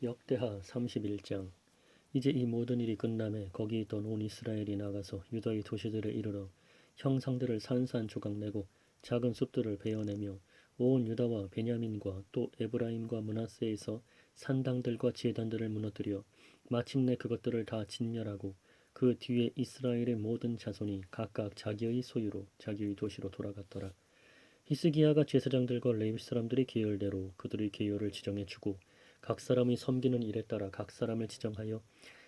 역대하 31장. 이제 이 모든 일이 끝남에 거기 있던 온 이스라엘이 나가서 유다의 도시들에 이르러 형상들을 산산조각 내고 작은 숲들을 베어내며 온 유다와 베냐민과 또 에브라임과 므낫세에서 산당들과 제단들을 무너뜨려 마침내 그것들을 다 진멸하고 그 뒤에 이스라엘의 모든 자손이 각각 자기의 소유로 자기의 도시로 돌아갔더라. 히스기야가 제사장들과 레위 사람들의 계열대로 그들의 계열을 지정해 주고 각 사람이 섬기는 일에 따라 각 사람을 지정하여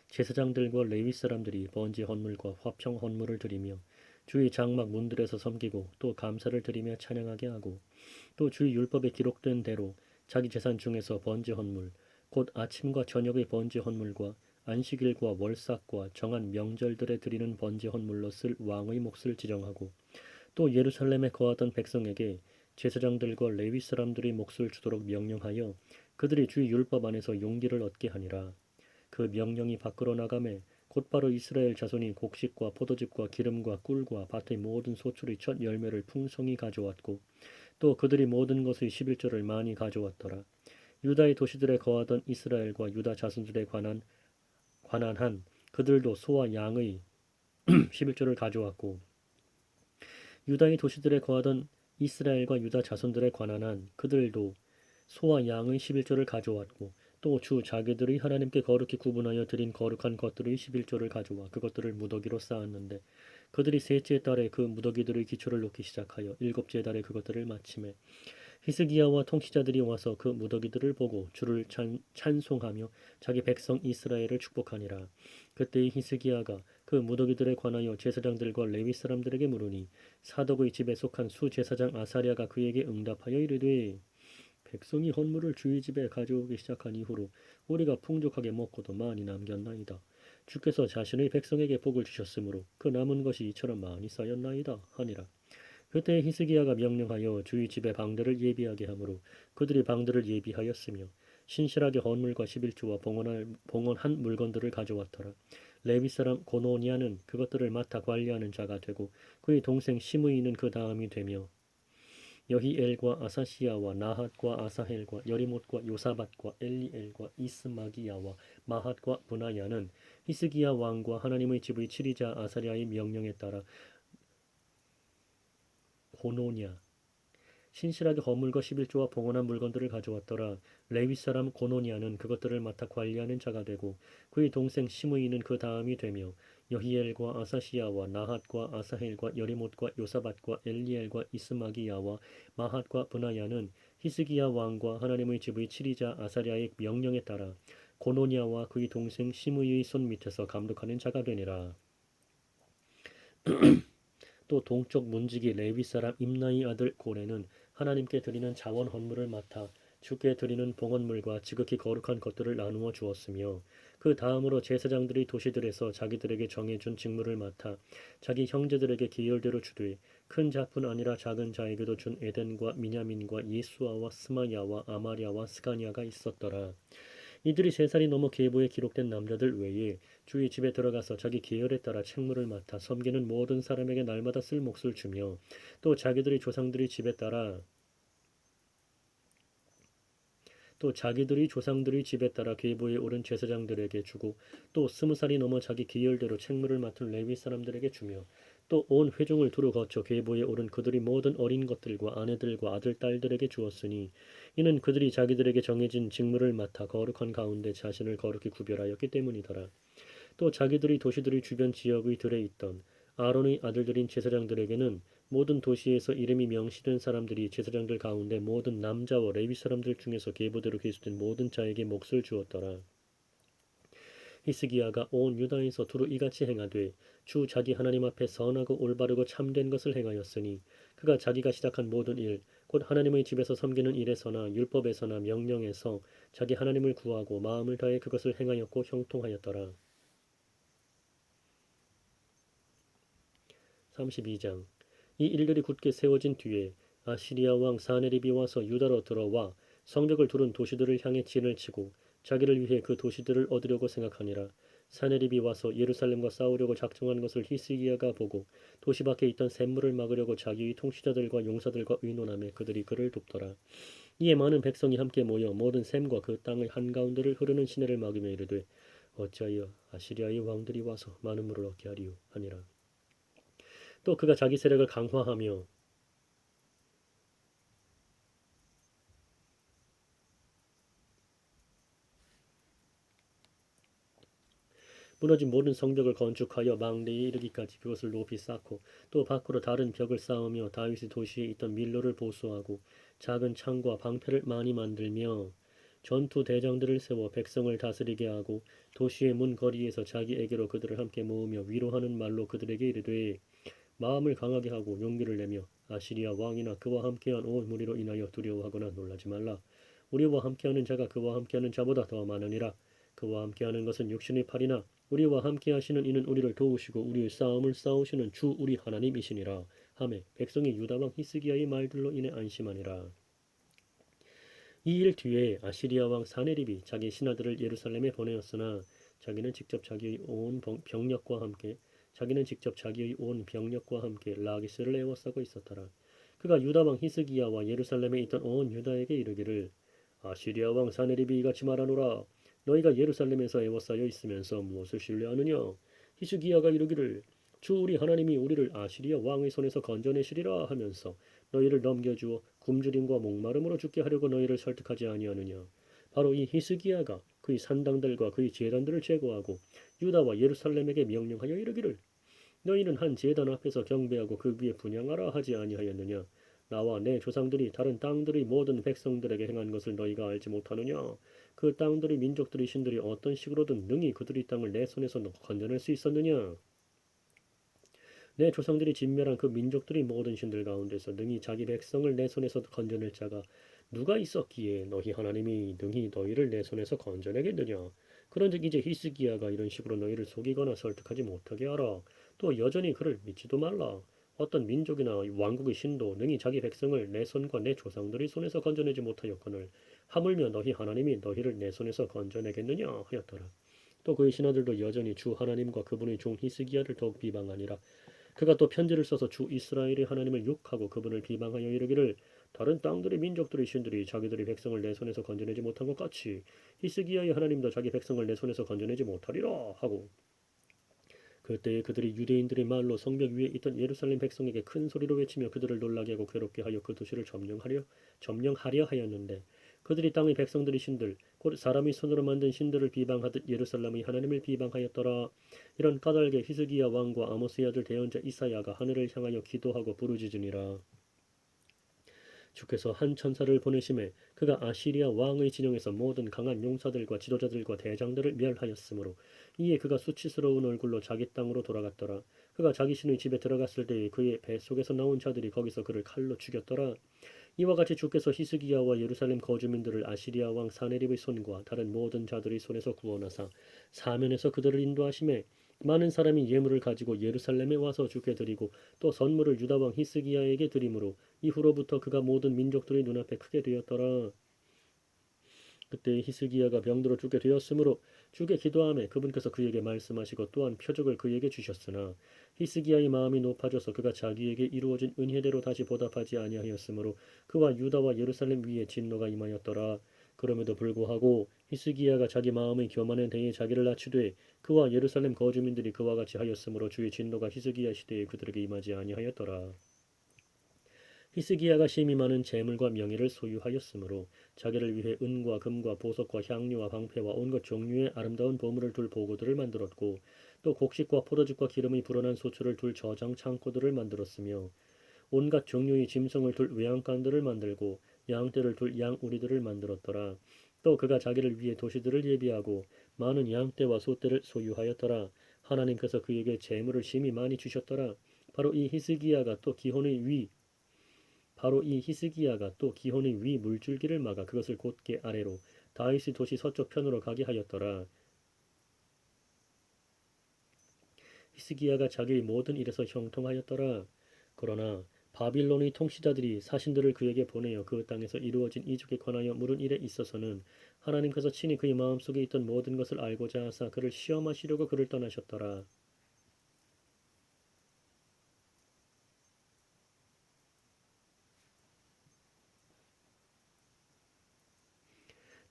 제사장들과 레위 사람들이 번제 헌물과 화평 헌물을 드리며 주의 장막 문들에서 섬기고 또 감사를 드리며 찬양하게 하고 또 주의 율법에 기록된 대로 자기 재산 중에서 번제 헌물 곧 아침과 저녁의 번제 헌물과 안식일과 월삭과 정한 명절들에 드리는 번제 헌물로 쓸 왕의 몫을 지정하고 또 예루살렘에 거하던 백성에게 제사장들과 레위 사람들의 몫을 주도록 명령하여 그들이 주의 율법 안에서 용기를 얻게 하니라. 그 명령이 밖으로 나가매 곧바로 이스라엘 자손이 곡식과 포도즙과 기름과 꿀과 밭의 모든 소출의 첫 열매를 풍성히 가져왔고 또 그들이 모든 것의 11조를 많이 가져왔더라. 유다의 도시들에 거하던 이스라엘과 유다 자손들에 관한 한 그들도 소와 양의 11조를 가져왔고 유다의 도시들에 거하던 이스라엘과 유다 자손들에 관한 한 그들도 소와 양의 11조를 가져왔고 또 주 자기들의 하나님께 거룩히 구분하여 드린 거룩한 것들의 11조를 가져와 그것들을 무더기로 쌓았는데 그들이 셋째 달에 그 무더기들의 기초를 놓기 시작하여 일곱째 달에 그것들을 마치매 히스기야와 통치자들이 와서 그 무더기들을 보고 주를 찬송하며 자기 백성 이스라엘을 축복하니라. 그때의 히스기야가 그 무더기들에 관하여 제사장들과 레위 사람들에게 물으니 사독의 집에 속한 수제사장 아사랴가 그에게 응답하여 이르되 백성이 헌물을 주의 집에 가져오기 시작한 이후로 우리가 풍족하게 먹고도 많이 남겼나이다. 주께서 자신의 백성에게 복을 주셨으므로 그 남은 것이 이처럼 많이 쌓였나이다 하니라. 그때 히스기야가 명령하여 주의 집에 방대를 예비하게 하므로 그들이 방대를 예비하였으며 신실하게 헌물과 11조와 봉헌한 물건들을 가져왔더라. 레위 사람 고노니아는 그것들을 맡아 관리하는 자가 되고 그의 동생 시므이는 그 다음이 되며 여히엘과 아사시야와 나핫과 아사헬과 여리못과 요사밧과 엘리엘과 이스마기야와 마핫과 분하야는 히스기야 왕과 하나님의 집의 치리자 아사랴의 명령에 따라 고노냐 신실하게 허물과 11조와 봉헌한 물건들을 가져왔더라. 레위 사람 고노니아는 그것들을 맡아 관리하는 자가 되고 그의 동생 시므이는 그 다음이 되며 여히엘과 아사시야와 나핫과 아사헬과 여리못과 요사밧과 엘리엘과 이스마기야와 마핫과 브나야는 히스기야 왕과 하나님의 집의 치리자 아사랴의 명령에 따라 고노니아와 그의 동생 시므이의 손 밑에서 감독하는 자가 되니라. 또 동쪽 문지기 레위 사람 임나의 아들 고레는 하나님께 드리는 자원 헌물을 맡아 주께 드리는 봉헌물과 지극히 거룩한 것들을 나누어 주었으며 그 다음으로 제사장들이 도시들에서 자기들에게 정해준 직무를 맡아 자기 형제들에게 계열대로 주되 큰 자뿐 아니라 작은 자에게도 준 에덴과 미냐민과 예수아와 스마야와 아마랴와 스가냐가 있었더라. 이들이 3살이 넘어 계보에 기록된 남자들 외에 주의 집에 들어가서 자기 계열에 따라 책무를 맡아 섬기는 모든 사람에게 날마다 쓸 몫을 주며 또 자기들의 조상들의 집에 따라 계보에 오른 제사장들에게 주고 또 20살이 넘어 자기 계열대로 책무를 맡은 레위 사람들에게 주며 또 온 회중을 두루 거쳐 계보에 오른 그들의 모든 어린 것들과 아내들과 아들 딸들에게 주었으니 이는 그들이 자기들에게 정해진 직무를 맡아 거룩한 가운데 자신을 거룩히 구별하였기 때문이더라. 또 자기들의 도시들의 주변 지역의 들에 있던 아론의 아들들인 제사장들에게는 모든 도시에서 이름이 명시된 사람들이 제사장들 가운데 모든 남자와 레위 사람들 중에서 계보대로 계수된 모든 자에게 몫을 주었더라. 히스기야가 온 유다에서 두루 이같이 행하되 주 자기 하나님 앞에 선하고 올바르고 참된 것을 행하였으니 그가 자기가 시작한 모든 일 곧 하나님의 집에서 섬기는 일에서나 율법에서나 명령에서 자기 하나님을 구하고 마음을 다해 그것을 행하였고 형통하였더라. 32장 이 일들이 굳게 세워진 뒤에 아시리아 왕 사네립이 와서 유다로 들어와 성벽을 두른 도시들을 향해 진을 치고 자기를 위해 그 도시들을 얻으려고 생각하니라. 사네립이 와서 예루살렘과 싸우려고 작정한 것을 히스기야가 보고 도시 밖에 있던 샘물을 막으려고 자기의 통치자들과 용사들과 의논하며 그들이 그를 돕더라. 이에 많은 백성이 함께 모여 모든 샘과 그 땅의 한가운데를 흐르는 시내를 막으며 이르되 어찌하여 아시리아의 왕들이 와서 많은 물을 얻게 하리요 하니라. 또 그가 자기 세력을 강화하며 무너진 모든 성벽을 건축하여 망대에 이르기까지 그것을 높이 쌓고 또 밖으로 다른 벽을 쌓으며 다윗의 도시에 있던 밀로를 보수하고 작은 창과 방패를 많이 만들며 전투 대장들을 세워 백성을 다스리게 하고 도시의 문 거리에서 자기에게로 그들을 함께 모으며 위로하는 말로 그들에게 이르되 마음을 강하게 하고 용기를 내며 아시리아 왕이나 그와 함께한 온 무리로 인하여 두려워하거나 놀라지 말라. 우리와 함께하는 자가 그와 함께하는 자보다 더 많으니라. 그와 함께하는 것은 육신의 팔이나 우리와 함께하시는 이는 우리를 도우시고 우리의 싸움을 싸우시는 주 우리 하나님이시니라. 하매 백성이 유다왕 히스기야의 말들로 인해 안심하니라. 이 일 뒤에 아시리아 왕 사네립이 자기 신하들을 예루살렘에 보내었으나 자기는 직접 자기의 온 병력과 함께 라기스를 에워싸고 있었더라. 그가 유다 왕 히스기야와 예루살렘에 있던 온 유다에게 이르기를 아시리아 왕 사네립이 이같이 말하노라. 너희가 예루살렘에서 에워싸여 있으면서 무엇을 신뢰하느냐? 히스기야가 이르기를 주 우리 하나님이 우리를 아시리아 왕의 손에서 건져내시리라 하면서 너희를 넘겨주어 굶주림과 목마름으로 죽게 하려고 너희를 설득하지 아니하느냐. 바로 이 히스기야가 그의 산당들과 그의 제단들을 제거하고 유다와 예루살렘에게 명령하여 이르기를 너희는 한 제단 앞에서 경배하고 그 위에 분향하라 하지 아니하였느냐. 나와 내 조상들이 다른 땅들의 모든 백성들에게 행한 것을 너희가 알지 못하느냐. 그 땅들의 민족들의 신들이 어떤 식으로든 능히 그들의 땅을 내 손에서 건져낼 수 있었느냐. 내 조상들이 진멸한 그 민족들의 모든 신들 가운데서 능히 자기 백성을 내 손에서 건져낼 자가 누가 있었기에 너희 하나님이 능히 너희를 내 손에서 건져내겠느냐. 그런즉 이제 히스기야가 이런 식으로 너희를 속이거나 설득하지 못하게 하라. 또 여전히 그를 믿지도 말라. 어떤 민족이나 왕국의 신도 능히 자기 백성을 내 손과 내 조상들의 손에서 건져내지 못하였거늘 하물며 너희 하나님이 너희를 내 손에서 건져내겠느냐 하였더라. 또 그의 신하들도 여전히 주 하나님과 그분의 종 히스기야를 더욱 비방하니라. 그가 또 편지를 써서 주 이스라엘의 하나님을 욕하고 그분을 비방하여 이르기를 다른 땅들의 민족들의 신들이 자기들의 백성을 내 손에서 건져내지 못한 것 같이 히스기야의 하나님도 자기 백성을 내 손에서 건져내지 못하리라 하고 그때에 그들이 유대인들의 말로 성벽 위에 있던 예루살렘 백성에게 큰 소리로 외치며 그들을 놀라게 하고 괴롭게 하여 그 도시를 점령하려 하였는데 그들이 땅의 백성들의 신들 곧 사람의 손으로 만든 신들을 비방하듯 예루살렘의 하나님을 비방하였더라. 이런 까닭에 히스기야 왕과 아모스의 아들 대언자 이사야가 하늘을 향하여 기도하고 부르짖으니라. 주께서 한 천사를 보내심에 그가 아시리아 왕의 진영에서 모든 강한 용사들과 지도자들과 대장들을 멸하였으므로 이에 그가 수치스러운 얼굴로 자기 땅으로 돌아갔더라. 그가 자기 신의 집에 들어갔을 때에 그의 뱃속에서 나온 자들이 거기서 그를 칼로 죽였더라. 이와 같이 주께서 히스기야와 예루살렘 거주민들을 아시리아 왕 사네립의 손과 다른 모든 자들의 손에서 구원하사 사면에서 그들을 인도하심에 많은 사람이 예물을 가지고 예루살렘에 와서 주께 드리고 또 선물을 유다 왕 히스기야에게 드림으로 이후로부터 그가 모든 민족들의 눈앞에 크게 되었더라. 그때 히스기야가 병들어 죽게 되었으므로 주께 기도하매 그분께서 그에게 말씀하시고 또한 표적을 그에게 주셨으나 히스기야의 마음이 높아져서 그가 자기에게 이루어진 은혜대로 다시 보답하지 아니하였으므로 그와 유다와 예루살렘 위에 진노가 임하였더라. 그럼에도 불구하고 히스기야가 자기 마음의 교만에 대해 자기를 낮추되 그와 예루살렘 거주민들이 그와 같이 하였으므로 주의 진노가 히스기야 시대에 그들에게 임하지 아니하였더라. 히스기야가 심히 많은 재물과 명예를 소유하였으므로 자기를 위해 은과 금과 보석과 향료와 방패와 온갖 종류의 아름다운 보물을 둘 보고들을 만들었고 또 곡식과 포도즙과 기름이 불어난 소출을 둘 저장 창고들을 만들었으며 온갖 종류의 짐승을 둘 외양간들을 만들고 양떼를 둘 양우리들을 만들었더라. 또 그가 자기를 위해 도시들을 예비하고 많은 양떼와 소떼를 소유하였더라. 하나님께서 그에게 재물을 심히 많이 주셨더라. 바로 이 히스기야가 또 기혼의 위 물줄기를 막아 그것을 곧게 아래로 다윗의 도시 서쪽 편으로 가게 하였더라. 히스기야가 자기의 모든 일에서 형통하였더라. 그러나 바빌론의 통치자들이 사신들을 그에게 보내어 그 땅에서 이루어진 이적에 관하여 물은 일에 있어서는 하나님께서 친히 그의 마음속에 있던 모든 것을 알고자 하사 그를 시험하시려고 그를 떠나셨더라.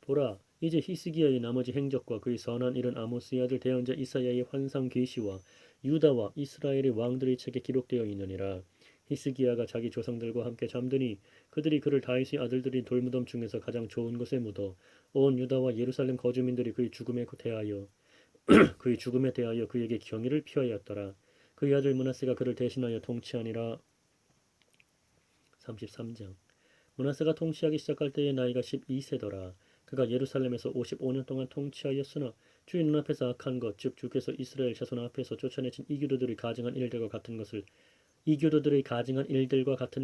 보라, 이제 히스기야의 나머지 행적과 그의 선한 일은 아모스의 아들 대언자 이사야의 환상 계시와 유다와 이스라엘의 왕들의 책에 기록되어 있느니라. 히스기야가 자기 조상들과 함께 잠드니 그들이 그를 다윗의 아들들이 돌무덤 중에서 가장 좋은 곳에 묻어 온 유다와 예루살렘 거주민들이 그의 죽음에 대하여 그에게 경의를 표하였더라. 그의 아들 므낫세가 그를 대신하여 통치하니라. 33장. 므낫세가 통치하기 시작할 때의 나이가 12세더라. 그가 예루살렘에서 55년 동안 통치하였으나 주의 눈앞에서 악한 것, 즉 주께서 이스라엘 자손 앞에서 쫓아내신 이교도들의 가증한 일들과 같은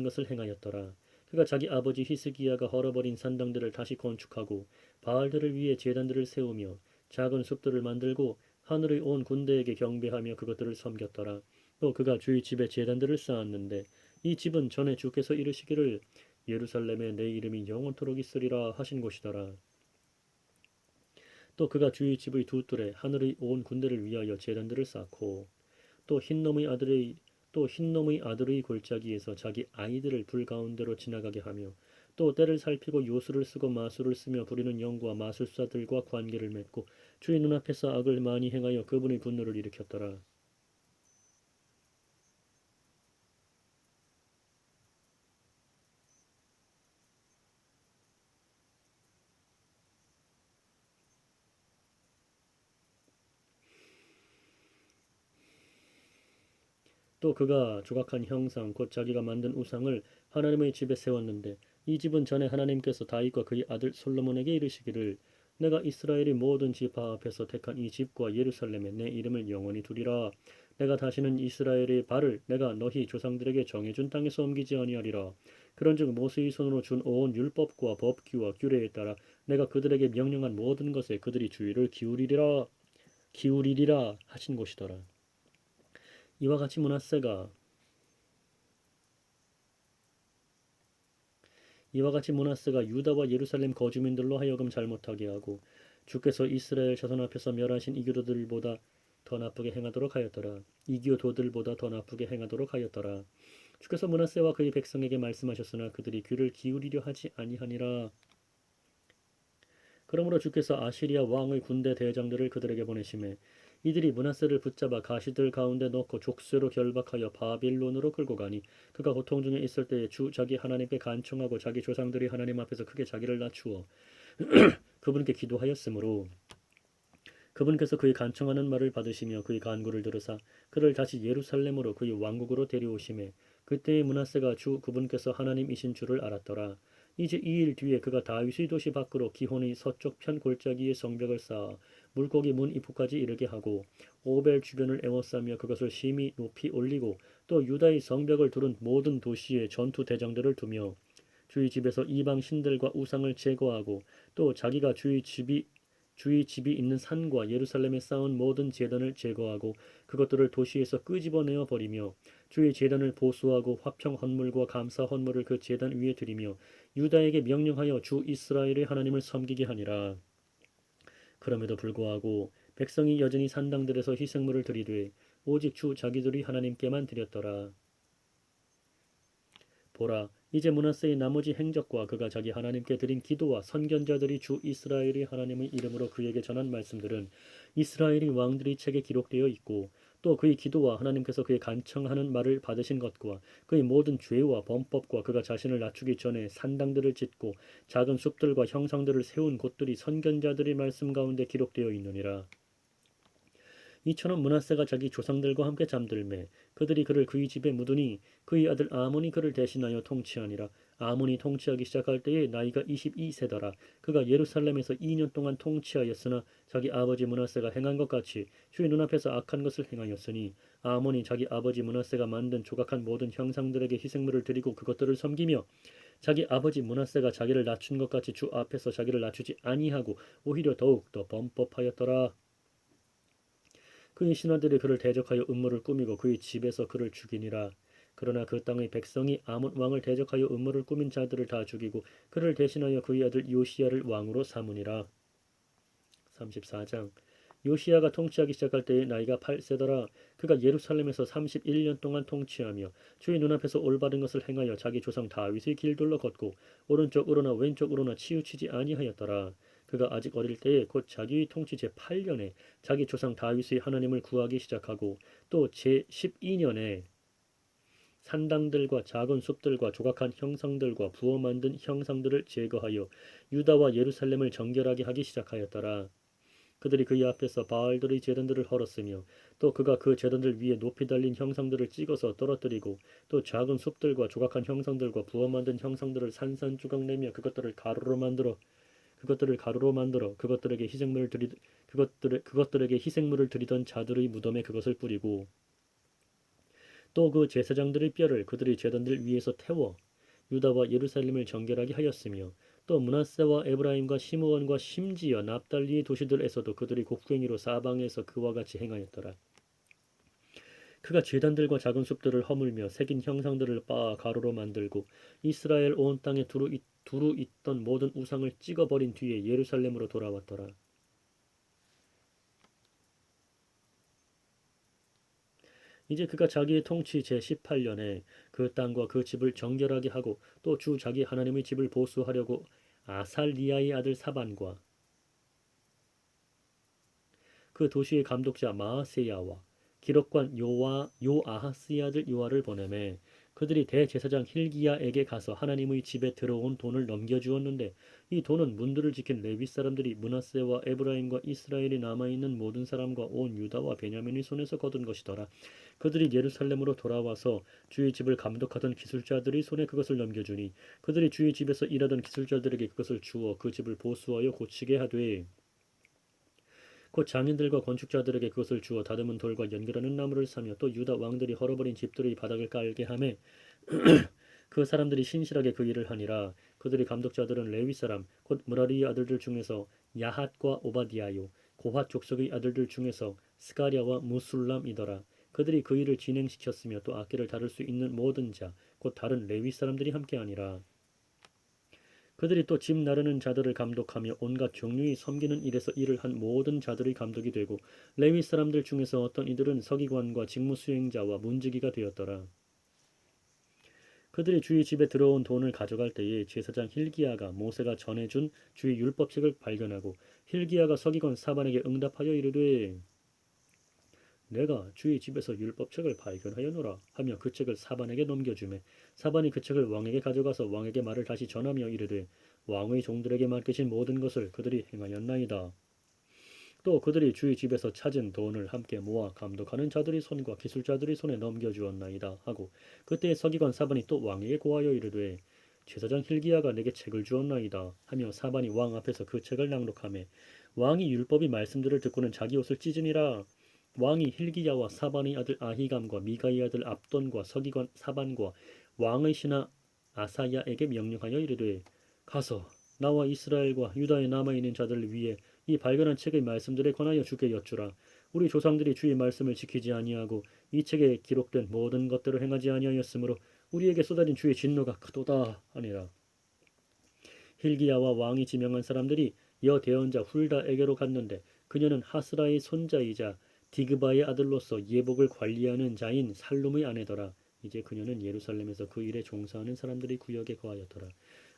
것을 행하였더라. 그가 자기 아버지 히스기야가 헐어버린 산당들을 다시 건축하고 바알들을 위해 제단들을 세우며 작은 숲들을 만들고 하늘의 온 군대에게 경배하며 그것들을 섬겼더라. 또 그가 주의 집에 제단들을 쌓았는데 이 집은 전에 주께서 이르시기를 예루살렘에 내 이름이 영원토록 있으리라 하신 곳이더라. 또 그가 주의 집의 두 뜰에 하늘의 온 군대를 위하여 제단들을 쌓고 또 흰놈의 아들의 골짜기에서 자기 아이들을 불 가운데로 지나가게 하며 또 때를 살피고 요술을 쓰고 마술을 쓰며 부리는 영과 마술사들과 관계를 맺고 주의 눈앞에서 악을 많이 행하여 그분의 분노를 일으켰더라. 또 그가 조각한 형상 곧 자기가 만든 우상을 하나님의 집에 세웠는데 이 집은 전에 하나님께서 다윗과 그의 아들 솔로몬에게 이르시기를 내가 이스라엘의 모든 지파 앞에서 택한 이 집과 예루살렘에 내 이름을 영원히 두리라. 내가 다시는 이스라엘의 발을 내가 너희 조상들에게 정해준 땅에서 옮기지 아니하리라. 그런즉 모세의 손으로 준 온 율법과 법규와 규례에 따라 내가 그들에게 명령한 모든 것에 그들이 주의를 기울이리라 하신 것이더라. 이와 같이 므낫세가 유다와 예루살렘 거주민들로 하여금 잘못하게 하고 주께서 이스라엘 자손 앞에서 멸하신 이교도들보다 더 나쁘게 행하도록 하였더라. 주께서 므낫세와 그의 백성에게 말씀하셨으나 그들이 귀를 기울이려 하지 아니하니라. 그러므로 주께서 아시리아 왕의 군대 대장들을 그들에게 보내심에 이들이 므낫세를 붙잡아 가시들 가운데 넣고 족쇄로 결박하여 바빌론으로 끌고 가니 그가 고통 중에 있을 때에 주 자기 하나님께 간청하고 자기 조상들이 하나님 앞에서 크게 자기를 낮추어 그분께 기도하였으므로 그분께서 그의 간청하는 말을 받으시며 그의 간구를 들으사 그를 다시 예루살렘으로 그의 왕국으로 데려오심에 그때의 므낫세가 주 그분께서 하나님이신 줄을 알았더라. 이제 2일 뒤에 그가 다윗의 도시 밖으로 기혼의 서쪽 편 골짜기에 성벽을 쌓아 물고기 문 입구까지 이르게 하고 오벨 주변을 에워싸며 그것을 심히 높이 올리고 또 유다의 성벽을 두른 모든 도시에 전투 대장들을 두며 주의 집에서 이방 신들과 우상을 제거하고 또 자기가 주의 집이 있는 산과 예루살렘에 쌓은 모든 제단을 제거하고 그것들을 도시에서 끄집어내어 버리며 주의 제단을 보수하고 화평 헌물과 감사 헌물을 그 제단 위에 드리며 유다에게 명령하여 주 이스라엘의 하나님을 섬기게 하니라. 그럼에도 불구하고 백성이 여전히 산당들에서 희생물을 드리되 오직 주 자기들이 하나님께만 드렸더라. 보라, 이제 므낫세의 나머지 행적과 그가 자기 하나님께 드린 기도와 선견자들이 주 이스라엘의 하나님의 이름으로 그에게 전한 말씀들은 이스라엘의 왕들의 책에 기록되어 있고 또 그의 기도와 하나님께서 그의 간청하는 말을 받으신 것과 그의 모든 죄와 범법과 그가 자신을 낮추기 전에 산당들을 짓고 작은 숲들과 형상들을 세운 곳들이 선견자들의 말씀 가운데 기록되어 있느니라. 이처럼 므낫세가 자기 조상들과 함께 잠들매 그들이 그를 그의 집에 묻으니 그의 아들 아몬이 그를 대신하여 통치하니라. 아몬이 통치하기 시작할 때에 나이가 22세더라. 그가 예루살렘에서 2년 동안 통치하였으나 자기 아버지 므낫세가 행한 것 같이 주의 눈앞에서 악한 것을 행하였으니 아몬이 자기 아버지 므낫세가 만든 조각한 모든 형상들에게 희생물을 드리고 그것들을 섬기며 자기 아버지 므낫세가 자기를 낮춘 것 같이 주 앞에서 자기를 낮추지 아니하고 오히려 더욱 더 범법하였더라. 그의 신하들이 그를 대적하여 음모를 꾸미고 그의 집에서 그를 죽이니라. 그러나 그 땅의 백성이 아몬 왕을 대적하여 음모를 꾸민 자들을 다 죽이고 그를 대신하여 그의 아들 요시야를 왕으로 삼으니라. 34장. 요시야가 통치하기 시작할 때의 나이가 8세더라. 그가 예루살렘에서 31년 동안 통치하며 주의 눈앞에서 올바른 것을 행하여 자기 조상 다윗의 길들로 걷고 오른쪽으로나 왼쪽으로나 치우치지 아니하였더라. 그가 아직 어릴 때에 곧 자기의 통치 제8년에 자기 조상 다윗의 하나님을 구하기 시작하고 또 제12년에 산당들과 작은 숲들과 조각한 형상들과 부어 만든 형상들을 제거하여 유다와 예루살렘을 정결하게 하기 시작하였더라. 그들이 그의 앞에서 바알들의 제단들을 헐었으며 또 그가 그 제단들 위에 높이 달린 형상들을 찍어서 떨어뜨리고 또 작은 숲들과 조각한 형상들과 부어 만든 형상들을 산산조각 내며 그것들을 가루로 만들어 그것들에게 희생물을 드리던 자들의 무덤에 그것을 뿌리고 또 그 제사장들의 뼈를 그들의 제단들 위에서 태워 유다와 예루살렘을 정결하게 하였으며 또 므낫세와 에브라임과 시므온과 심지어 납달리의 도시들에서도 그들이 곡괭이로 사방에서 그와 같이 행하였더라. 그가 제단들과 작은 숲들을 허물며 새긴 형상들을 빻아 가루로 만들고 이스라엘 온 땅에 두루 있던 모든 우상을 찍어버린 뒤에 예루살렘으로 돌아왔더라. 이제 그가 자기의 통치 제18년에 그 땅과 그 집을 정결하게 하고 또 주 자기 하나님의 집을 보수하려고 아살리아의 아들 사반과 그 도시의 감독자 마아세야와 기록관 요아하스의 아들 요아를 보내매 그들이 대제사장 힐기야에게 가서 하나님의 집에 들어온 돈을 넘겨주었는데 이 돈은 문들을 지킨 레위 사람들이 므낫세와 에브라임과 이스라엘이 남아있는 모든 사람과 온 유다와 베냐민의 손에서 거둔 것이더라. 그들이 예루살렘으로 돌아와서 주의 집을 감독하던 기술자들의 손에 그것을 넘겨주니 그들이 주의 집에서 일하던 기술자들에게 그것을 주어 그 집을 보수하여 고치게 하되 곧 장인들과 건축자들에게 그것을 주어 다듬은 돌과 연결하는 나무를 사며 또 유다 왕들이 헐어버린 집들의 바닥을 깔게 하매 그 사람들이 신실하게 그 일을 하니라. 그들의 감독자들은 레위 사람 곧 무라리의 아들들 중에서 야핫과 오바디아요 고핫 족속의 아들들 중에서 스가랴와 무술람이더라. 그들이 그 일을 진행시켰으며 또 악기를 다룰 수 있는 모든 자 곧 다른 레위 사람들이 함께하니라. 그들이 또 집 나르는 자들을 감독하며 온갖 종류의 섬기는 일에서 일을 한 모든 자들의 감독이 되고 레위 사람들 중에서 어떤 이들은 서기관과 직무 수행자와 문지기가 되었더라. 그들이 주의 집에 들어온 돈을 가져갈 때에 제사장 힐기야가 모세가 전해준 주의 율법책을 발견하고 힐기야가 서기관 사반에게 응답하여 이르되 내가 주의 집에서 율법책을 발견하였노라 하며 그 책을 사반에게 넘겨주매 사반이 그 책을 왕에게 가져가서 왕에게 말을 다시 전하며 이르되 왕의 종들에게 맡기신 모든 것을 그들이 행하였나이다. 또 그들이 주의 집에서 찾은 돈을 함께 모아 감독하는 자들의 손과 기술자들의 손에 넘겨주었나이다 하고 그때 서기관 사반이 또 왕에게 고하여 이르되 제사장 힐기야가 내게 책을 주었나이다 하며 사반이 왕 앞에서 그 책을 낭독하매 왕이 율법의 말씀들을 듣고는 자기 옷을 찢으니라. 왕이 힐기야와 사반의 아들 아히감과 미가의 아들 압돈과 서기관 사반과 왕의 신하 아사야에게 명령하여 이르되 가서 나와 이스라엘과 유다에 남아있는 자들을 위해 이 발견한 책의 말씀들에 관하여 주께 여쭈라. 우리 조상들이 주의 말씀을 지키지 아니하고 이 책에 기록된 모든 것들을 행하지 아니하였으므로 우리에게 쏟아진 주의 진노가 크도다 하니라. 힐기야와 왕이 지명한 사람들이 여 대언자 훌다에게로 갔는데 그녀는 하스라의 손자이자 디그바의 아들로서 예복을 관리하는 자인 살룸의 아내더라. 이제 그녀는 예루살렘에서 그 일에 종사하는 사람들의 구역에 거하였더라.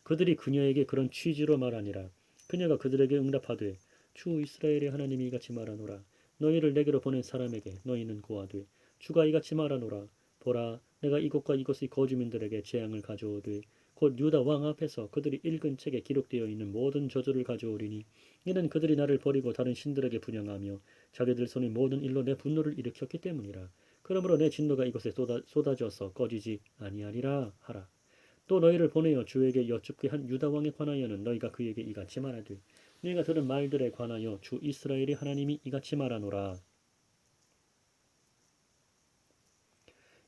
그들이 그녀에게 그런 취지로 말하니라. 그녀가 그들에게 응답하되 주 이스라엘의 하나님이 이같이 말하노라. 너희를 내게로 보낸 사람에게 너희는 고하되 주가 이같이 말하노라. 보라 내가 이곳과 이곳의 거주민들에게 재앙을 가져오되 곧 유다 왕 앞에서 그들이 읽은 책에 기록되어 있는 모든 저주를 가져오리니 이는 그들이 나를 버리고 다른 신들에게 분향하며 자기들 손의 모든 일로 내 분노를 일으켰기 때문이라. 그러므로 내 진노가 이곳에 쏟아져서 꺼지지 아니하리라 하라. 또 너희를 보내어 주에게 여쭙게 한 유다 왕에 관하여는 너희가 그에게 이같이 말하되 너희가 들은 말들에 관하여 주 이스라엘의 하나님이 이같이 말하노라.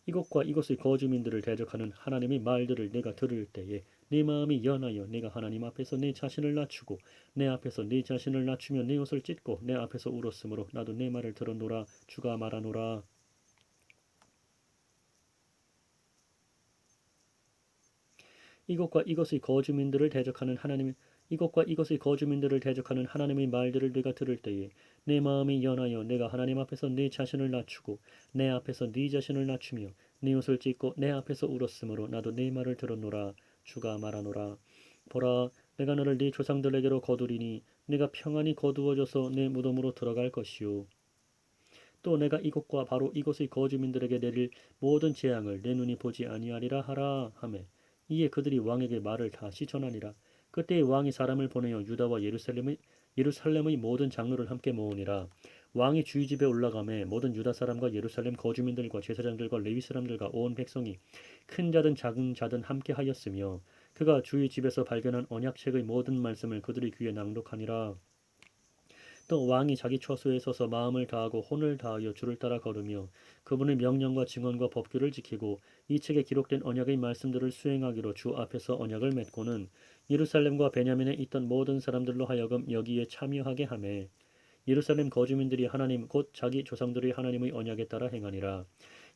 이곳과 이곳의 거주민들을 대적하는 하나님의 말들을 내가 들을 때에 내 마음이 연하여 내가 하나님 앞에서 내 자신을 낮추고 내 앞에서 내 자신을 낮추며 내 옷을 찢고 내 앞에서 울었으므로 나도 내 말을 들었노라. 주가 말하노라. 이곳과 이곳의 거주민들을 대적하는 하나님의 말들을 네가 들을 때에 내 마음이 연하여 내가 하나님 앞에서 내 자신을 낮추고 내 앞에서 네 자신을 낮추며 네 옷을 찢고 내 앞에서 울었으므로 나도 내 말을 들었노라. 주가 말하노라. 보라 내가 너를 네 조상들에게로 거두리니 내가 평안히 거두어져서 내 무덤으로 들어갈 것이요. 또 내가 이곳과 바로 이곳의 거주민들에게 내릴 모든 재앙을 내 눈이 보지 아니하리라 하라 하매 이에 그들이 왕에게 말을 다시 전하니라. 그때 왕이 사람을 보내어 유다와 예루살렘의 모든 장로를 함께 모으니라. 왕이 주의 집에 올라가매 모든 유다 사람과 예루살렘 거주민들과 제사장들과 레위 사람들과 온 백성이 큰 자든 작은 자든 함께 하였으며 그가 주의 집에서 발견한 언약책의 모든 말씀을 그들의 귀에 낭독하니라. 또 왕이 자기 처소에 서서 마음을 다하고 혼을 다하여 주를 따라 걸으며 그분의 명령과 증언과 법규를 지키고 이 책에 기록된 언약의 말씀들을 수행하기로 주 앞에서 언약을 맺고는 예루살렘과 베냐민에 있던 모든 사람들로 하여금 여기에 참여하게 하매 예루살렘 거주민들이 하나님 곧 자기 조상들의 하나님의 언약에 따라 행하니라.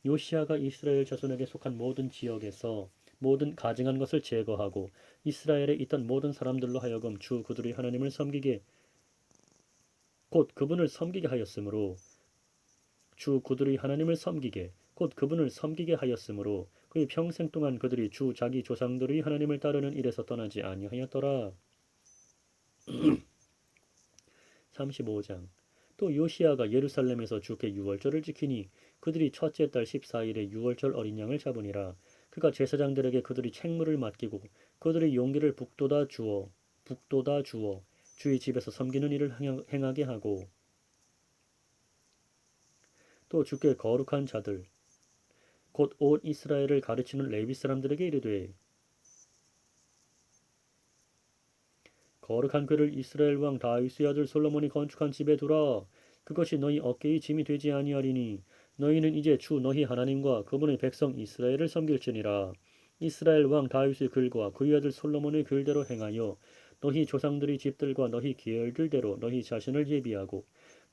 요시야가 이스라엘 자손에게 속한 모든 지역에서 모든 가증한 것을 제거하고 이스라엘에 있던 모든 사람들로 하여금 주 그들의 하나님을 섬기게 곧 그분을 섬기게 하였으므로 주 그들의 하나님을 섬기게 곧 그분을 섬기게 하였으므로 그의 평생 동안 그들이 주 자기 조상들의 하나님을 따르는 일에서 떠나지 아니하였더라. 35장 또 요시야가 예루살렘에서 주께 유월절을 지키니 그들이 첫째 달 14일에 유월절 어린 양을 잡으니라. 그가 제사장들에게 그들이 책무를 맡기고 그들의 용기를 북돋아 주어 주의 집에서 섬기는 일을 행하게 하고 또 주께 거룩한 자들 곧 온 이스라엘을 가르치는 레위 사람들에게 이르되 거룩한 궤를 이스라엘 왕 다윗의 아들 솔로몬이 건축한 집에 두라. 그것이 너희 어깨의 짐이 되지 아니하리니 너희는 이제 주 너희 하나님과 그분의 백성 이스라엘을 섬길지니라. 이스라엘 왕 다윗의 글과 그의 아들 솔로몬의 글대로 행하여 너희 조상들의 집들과 너희 계열들대로 너희 자신을 예비하고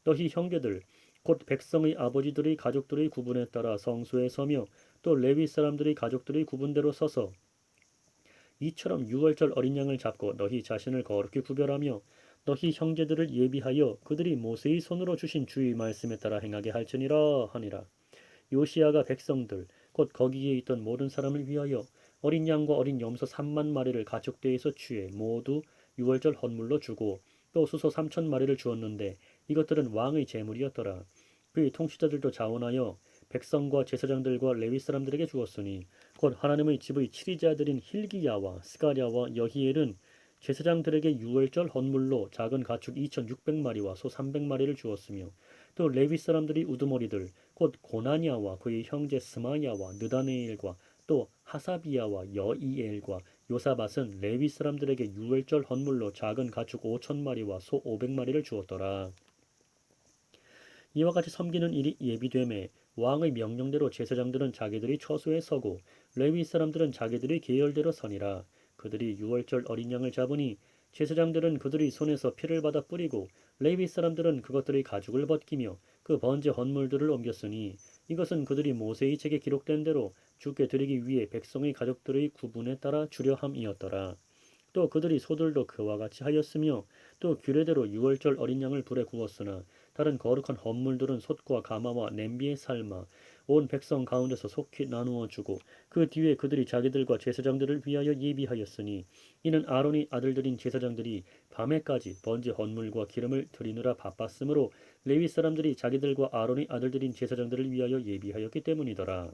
너희 형제들 곧 백성의 아버지들의 가족들의 구분에 따라 성소에 서며 또 레위 사람들의 가족들의 구분대로 서서 이처럼 유월절 어린 양을 잡고 너희 자신을 거룩히 구별하며 너희 형제들을 예비하여 그들이 모세의 손으로 주신 주의 말씀에 따라 행하게 할지니라 하니라. 요시야가 백성들 곧 거기에 있던 모든 사람을 위하여 어린 양과 어린 염소 3만 마리를 가축대에서 취해 모두 유월절 헌물로 주고 또 수소 3천 마리를 주었는데 이것들은 왕의 제물이었더라. 그의 통치자들도 자원하여 백성과 제사장들과 레위 사람들에게 주었으니 곧 하나님의 집의 치리자들인 힐기야와 스가랴와 여히엘은 제사장들에게 유월절 헌물로 작은 가축 2,600마리와 소 300마리를 주었으며 또 레위 사람들이 우두머리들 곧 고나냐와 그의 형제 스마야와 느다네엘과 또 하사비야와 여이엘과 요사밧은 레위 사람들에게 유월절 헌물로 작은 가축 5,000마리와 소 500마리를 주었더라. 이와 같이 섬기는 일이 예비되매 왕의 명령대로 제사장들은 자기들이 처소에 서고 레위 사람들은 자기들의 계열대로 서니라. 그들이 유월절 어린 양을 잡으니 제사장들은 그들의 손에서 피를 받아 뿌리고 레위 사람들은 그것들의 가죽을 벗기며 그 번제 헌물들을 옮겼으니 이것은 그들이 모세의 책에 기록된 대로 주께 드리기 위해 백성의 가족들의 구분에 따라 주려함이었더라. 또 그들이 소들도 그와 같이 하였으며 또 규례대로 유월절 어린 양을 불에 구웠으나 다른 거룩한 헌물들은 솥과 가마와 냄비에 삶아 온 백성 가운데서 속히 나누어 주고 그 뒤에 그들이 자기들과 제사장들을 위하여 예비하였으니 이는 아론의 아들들인 제사장들이 밤에까지 번제 헌물과 기름을 드리느라 바빴으므로 레위 사람들이 자기들과 아론의 아들들인 제사장들을 위하여 예비하였기 때문이더라.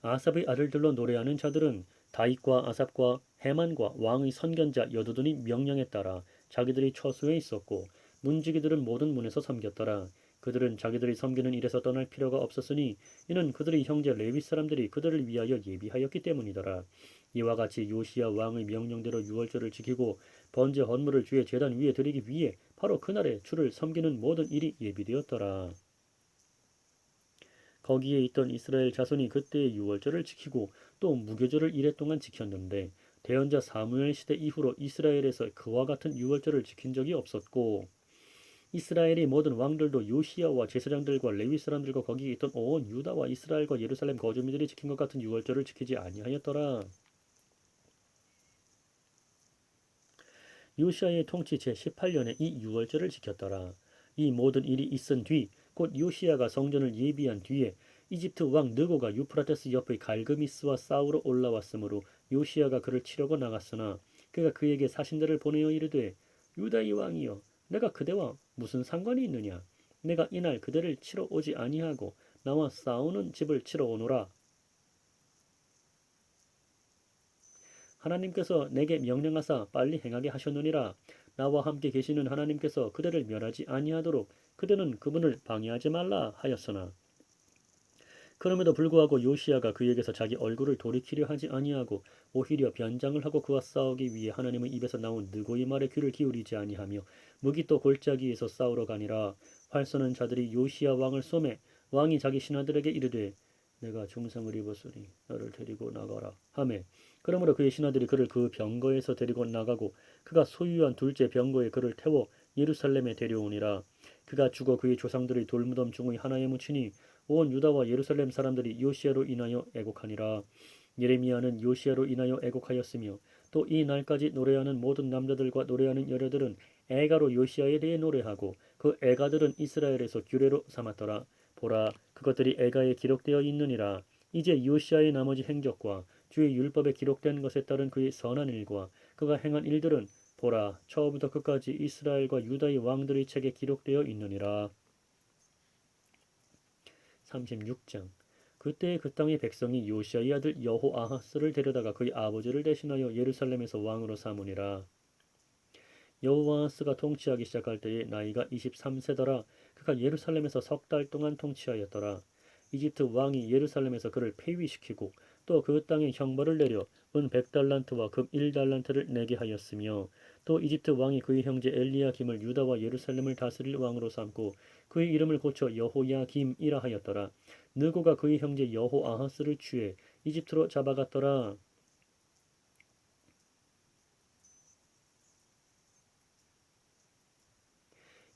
아삽의 아들들로 노래하는 자들은 다윗과 아삽과 해만과 왕의 선견자 여두둔이 명령에 따라 자기들이 처소에 있었고 문지기들은 모든 문에서 섬겼더라. 그들은 자기들이 섬기는 일에서 떠날 필요가 없었으니 이는 그들의 형제 레위 사람들이 그들을 위하여 예비하였기 때문이더라. 이와 같이 요시야 왕의 명령대로 유월절을 지키고 번제 헌물을 주의 제단 위에 드리기 위해 바로 그날에 주를 섬기는 모든 일이 예비되었더라. 거기에 있던 이스라엘 자손이 그때의 유월절을 지키고 또 무교절을 이래 동안 지켰는데 대언자 사무엘 시대 이후로 이스라엘에서 그와 같은 유월절을 지킨 적이 없었고 이스라엘의 모든 왕들도 요시야와 제사장들과 레위 사람들과 거기에 있던 온 유다와 이스라엘과 예루살렘 거주민들이 지킨 것 같은 유월절을 지키지 아니하였더라. 요시야의 통치 제18년에 이 유월절을 지켰더라. 이 모든 일이 있은 뒤 곧 요시야가 성전을 예비한 뒤에 이집트 왕 느고가 유프라테스 옆의 갈그미스와 싸우러 올라왔으므로 요시야가 그를 치려고 나갔으나 그가 그에게 사신들을 보내어 이르되 유다의 왕이여 내가 그대와 무슨 상관이 있느냐 내가 이날 그대를 치러 오지 아니하고 나와 싸우는 집을 치러 오노라. 하나님께서 내게 명령하사 빨리 행하게 하셨느니라. 나와 함께 계시는 하나님께서 그대를 멸하지 아니하도록 그대는 그분을 방해하지 말라 하였으나 그럼에도 불구하고 요시야가 그에게서 자기 얼굴을 돌이키려 하지 아니하고 오히려 변장을 하고 그와 싸우기 위해 하나님의 입에서 나온 느고의 말에 귀를 기울이지 아니하며 무기 또 골짜기에서 싸우러 가니라. 활 쏘는 자들이 요시야 왕을 쏘매 왕이 자기 신하들에게 이르되 내가 중상을 입었으니 너를 데리고 나가라 하매 그러므로 그의 신하들이 그를 그 병거에서 데리고 나가고 그가 소유한 둘째 병거에 그를 태워 예루살렘에 데려오니라. 그가 죽어 그의 조상들의 돌무덤 중의 하나에 묻히니 온 유다와 예루살렘 사람들이 요시야로 인하여 애곡하니라. 예레미야는 요시야로 인하여 애곡하였으며 또 이 날까지 노래하는 모든 남자들과 노래하는 여자들은 애가로 요시야에 대해 노래하고 그 애가들은 이스라엘에서 규례로 삼았더라. 보라 그것들이 애가에 기록되어 있느니라. 이제 요시야의 나머지 행적과 주의 율법에 기록된 것에 따른 그의 선한 일과 그가 행한 일들은 보라 처음부터 끝까지 이스라엘과 유다의 왕들의 책에 기록되어 있느니라. 36장 그때 그 땅의 백성이 요시야의 아들 여호아하스를 데려다가 그의 아버지를 대신하여 예루살렘에서 왕으로 삼으니라. 여호아하스가 통치하기 시작할 때에 나이가 23세더라. 그가 예루살렘에서 석 달 동안 통치하였더라. 이집트 왕이 예루살렘에서 그를 폐위시키고 또 그 땅에 형벌을 내려 은 100달란트와 금 1달란트를 내게 하였으며 또 이집트 왕이 그의 형제 엘리야김을 유다와 예루살렘을 다스릴 왕으로 삼고 그의 이름을 고쳐 여호야김이라 하였더라. 느고가 그의 형제 여호아하스를 취해 이집트로 잡아갔더라.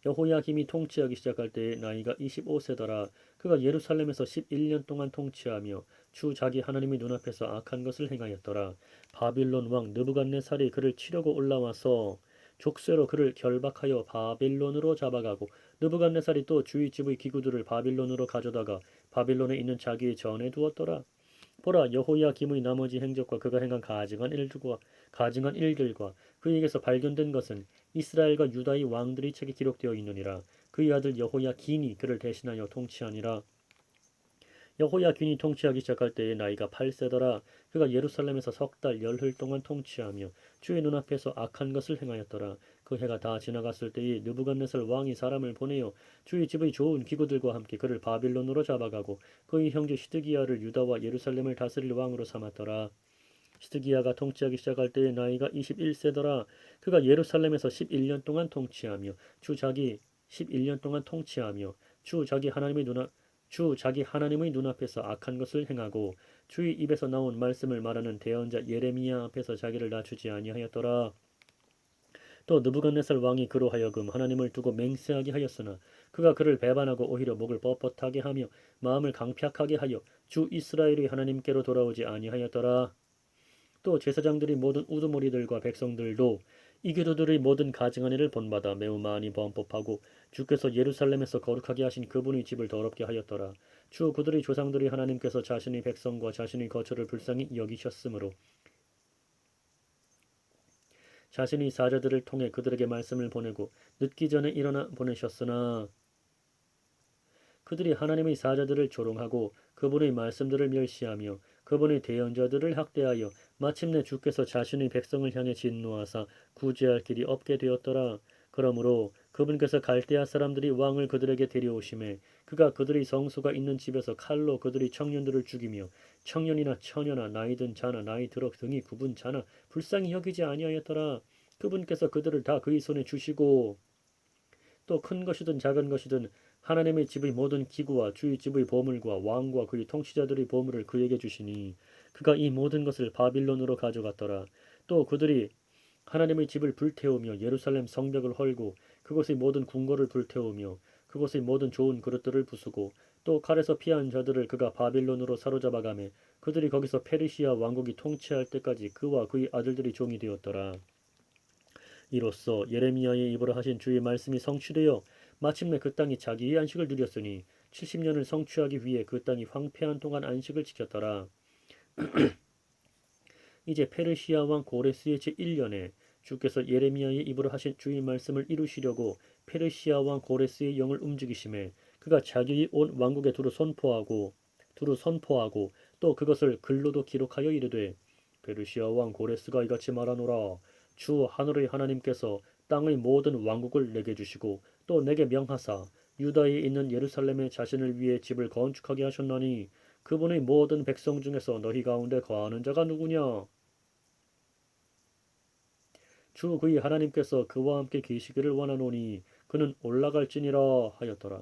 여호야김이 통치하기 시작할 때에 나이가 25세더라. 그가 예루살렘에서 11년 동안 통치하며 주 자기 하나님의 눈앞에서 악한 것을 행하였더라. 바빌론 왕 느부갓네살이 그를 치려고 올라와서 족쇄로 그를 결박하여 바빌론으로 잡아가고 느부갓네살이 또 주의 집의 기구들을 바빌론으로 가져다가 바빌론에 있는 자기의 전에 두었더라. 보라 여호야김의 나머지 행적과 그가 행한 가증한 일들과 그에게서 발견된 것은 이스라엘과 유다의 왕들의 책에 기록되어 있느니라. 그의 아들 여호야긴이 그를 대신하여 통치하니라. 여호야긴이 통치하기 시작할 때의 나이가 8세더라. 그가 예루살렘에서 석 달 열흘 동안 통치하며 주의 눈앞에서 악한 것을 행하였더라. 그 해가 다 지나갔을 때에 느부갓네살 왕이 사람을 보내어 주의 집의 좋은 기구들과 함께 그를 바빌론으로 잡아가고 그의 형제 시드기야를 유다와 예루살렘을 다스릴 왕으로 삼았더라. 시드기야가 통치하기 시작할 때의 나이가 21세더라. 그가 예루살렘에서 11년 동안 통치하며 주 자기 하나님의 눈앞에서 악한 것을 행하고 주의 입에서 나온 말씀을 말하는 대언자 예레미야 앞에서 자기를 낮추지 아니하였더라. 또 느부갓네살 왕이 그로 하여금 하나님을 두고 맹세하게 하였으나 그가 그를 배반하고 오히려 목을 뻣뻣하게 하며 마음을 강팍하게 하여 주 이스라엘의 하나님께로 돌아오지 아니하였더라. 또 제사장들이 모든 우두머리들과 백성들도 이교도들의 모든 가증한 일을 본받아 매우 많이 범법하고 주께서 예루살렘에서 거룩하게 하신 그분의 집을 더럽게 하였더라. 주 그들의 조상들이 하나님께서 자신의 백성과 자신의 거처를 불쌍히 여기셨으므로 자신의 사자들을 통해 그들에게 말씀을 보내고 늦기 전에 일어나 보내셨으나 그들이 하나님의 사자들을 조롱하고 그분의 말씀들을 멸시하며 그분의 대언자들을 학대하여 마침내 주께서 자신의 백성을 향해 진노하사 구제할 길이 없게 되었더라. 그러므로 그분께서 갈대아 사람들이 왕을 그들에게 데려오심에 그가 그들의 성소가 있는 집에서 칼로 그들의 청년들을 죽이며 청년이나 처녀나 나이든 자나 나이 들어 등이 굽은 자나 불쌍히 여기지 아니하였더라. 그분께서 그들을 다 그의 손에 주시고 또 큰 것이든 작은 것이든 하나님의 집의 모든 기구와 주의 집의 보물과 왕과 그의 통치자들의 보물을 그에게 주시니 그가 이 모든 것을 바빌론으로 가져갔더라. 또 그들이 하나님의 집을 불태우며 예루살렘 성벽을 헐고 그곳의 모든 궁궐을 불태우며 그곳의 모든 좋은 그릇들을 부수고 또 칼에서 피한 자들을 그가 바빌론으로 사로잡아가매 그들이 거기서 페르시아 왕국이 통치할 때까지 그와 그의 아들들이 종이 되었더라. 이로써 예레미야의 입으로 하신 주의 말씀이 성취되어 마침내 그 땅이 자기의 안식을 누렸으니 70년을 성취하기 위해 그 땅이 황폐한 동안 안식을 지켰더라. 이제 페르시아 왕 고레스의 제1년에 주께서 예레미야의 입으로 하신 주의 말씀을 이루시려고 페르시아 왕 고레스의 영을 움직이심에 그가 자기의 온 왕국에 두루 선포하고 또 그것을 글로도 기록하여 이르되 페르시아 왕 고레스가 이같이 말하노라. 주 하늘의 하나님께서 땅의 모든 왕국을 내게 주시고 또 내게 명하사 유다에 있는 예루살렘에 자신을 위해 집을 건축하게 하셨나니 그분의 모든 백성 중에서 너희 가운데 거하는 자가 누구냐? 주 그의 하나님께서 그와 함께 계시기를 원하노니 그는 올라갈지니라 하였더라.